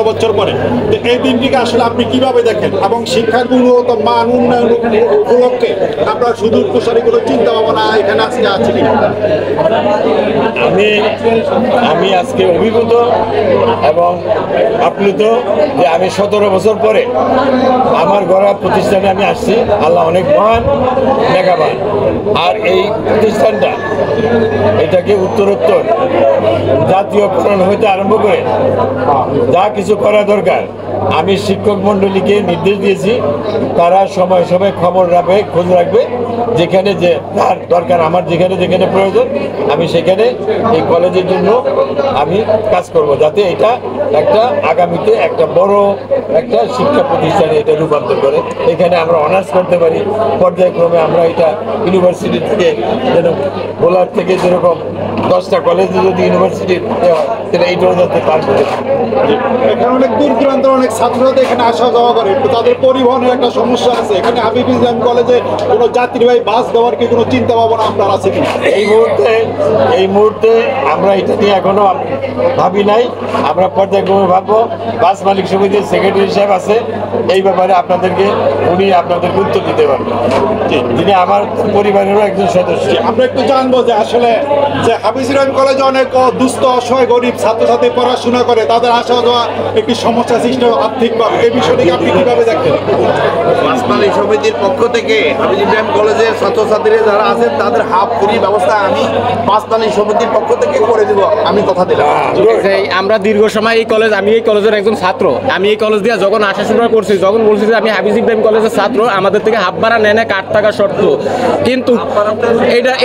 বছর পরে। তো এই দিনটিকে আসলে আপনি কিভাবে দেখেন এবং শিক্ষার গুণগত মান উন্নয়ন উপলক্ষে আপনার সুদূর প্রসারী কোনো চিন্তা ভাবনা এখানে আজকে আছে কিনা? আমি আজকে অভিভূত এবং আপ্লুত যে আমি 17 বছর পরে আমার গড়া প্রতিষ্ঠানে আমি আসছি। আল্লাহ অনেক মহান, মেগাবান। আর এই প্রতিষ্ঠানটা এটাকে উত্তরোত্তর জাতীয়করণ হইতে আরম্ভ করে যা কিছু করা দরকার আমি শিক্ষক মণ্ডলীকে নির্দেশ দিয়েছি। তারা সময় সময় খবর রাখবে, খোঁজ রাখবে, যেখানে যে তার দরকার, আমার যেখানে যেখানে প্রয়োজন আমি সেখানে এই কলেজের জন্য আমি কাজ করব, যাতে এটা একটা আগামীতে একটা বড় একটা শিক্ষা প্রতিষ্ঠানে এটা রূপান্তর করে এখানে আমরা অনার্স করতে পারি। পর্যায়ক্রমে আমরা এটা ইউনিভার্সিটি থেকে যেন বোলার থেকে যেরকম 10টা কলেজে যদি ইউনিভার্সিটি হয় তাহলে এইটাও যাতে পার করে। এখানে অনেক দূর দূরান্তের অনেক ছাত্ররা এখানে আসা যাওয়া করে, তাদের পরিবহনের একটা সমস্যা আছে। এখানে হাবিব ইসলাম কলেজে কোনো যাত্রীবাহী বাস দেওয়ার কি কোনো চিন্তা ভাবনা আপনার আছে কিনা? এই মুহূর্তে আমরা এটা নিয়ে এখনো ভাবি নাই। আমরা পর্যায়ক্রমে ভাববো। বাস মালিক সমিতির সেক্রেটারি সাহেব আছে, এই ব্যাপারে আপনাদেরকে উত্তর দিতে পারবেন, যিনি আমার পরিবারেরও একজন সদস্য। আমরা একটু জানবো যে আসলে যে হাফিজ ইব্রাহিম কলেজে অনেক দুস্থ অসহায় গরিব ছাত্রছাত্রী পড়াশোনা করে, তাদের আসা যাওয়া একটি সমস্যা সৃষ্টি আর্থিকভাবে, এই বিষয়টিকে আপনি কিভাবে দেখেন? বাস মালিক সমিতির পক্ষ থেকে হাফিজ ইব্রাহিম কলেজের ছাত্রছাত্রীরা যারা আছেন তাদের হাফ ফ্রি ব্যবস্থা আমি বাস মালিক সমিতির পক্ষ থেকে করে দেব, আমি কথা দিলাম। আমরা দীর্ঘ সময় আমি এই কলেজের একজন ছাত্র। আমি এই কলেজ দিয়ে যখন আসা শুরু করছি, যখন বলছি যে আমি হাফিজ ইব্রাহিম কলেজের ছাত্র, আমাদের থেকে হাফ ভাড়া নেয় কাঠ টাকা শর্ত। কিন্তু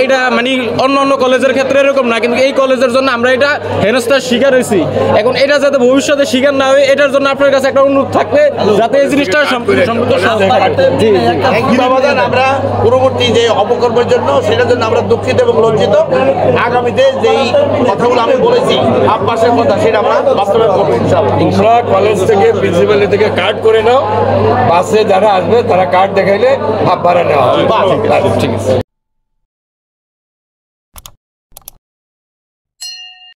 এটা মানে অন্য কলেজের ক্ষেত্রে এরকম না, কিন্তু এই কলেজের জন্য আমরা এটা হেনস্থার শিকার হয়েছি। এখন এটা যাতে ভবিষ্যতে শিকার না হয় এটার জন্য আপনার কাছে একটা অনুরোধ থাকবে যাতে এই জিনিসটা আমরা পরবর্তী যে অপকর্মের জন্য সেটার জন্য আমরা দুঃখিত এবং লজ্জিত। আগামীতে যেই কথাগুলো আমি বলেছি হাফ পাশের কথা সেটা আমরা বাস্তবায়ন করবো ইনশাআল্লাহ। তোমরা কলেজ থেকে প্রিন্সিপালি থেকে কার্ড করে নাও, বাসে যারা আসবে তারা কার্ড দেখাইলে হাফ ভাড়া নেওয়া হবে। ঠিক আছে।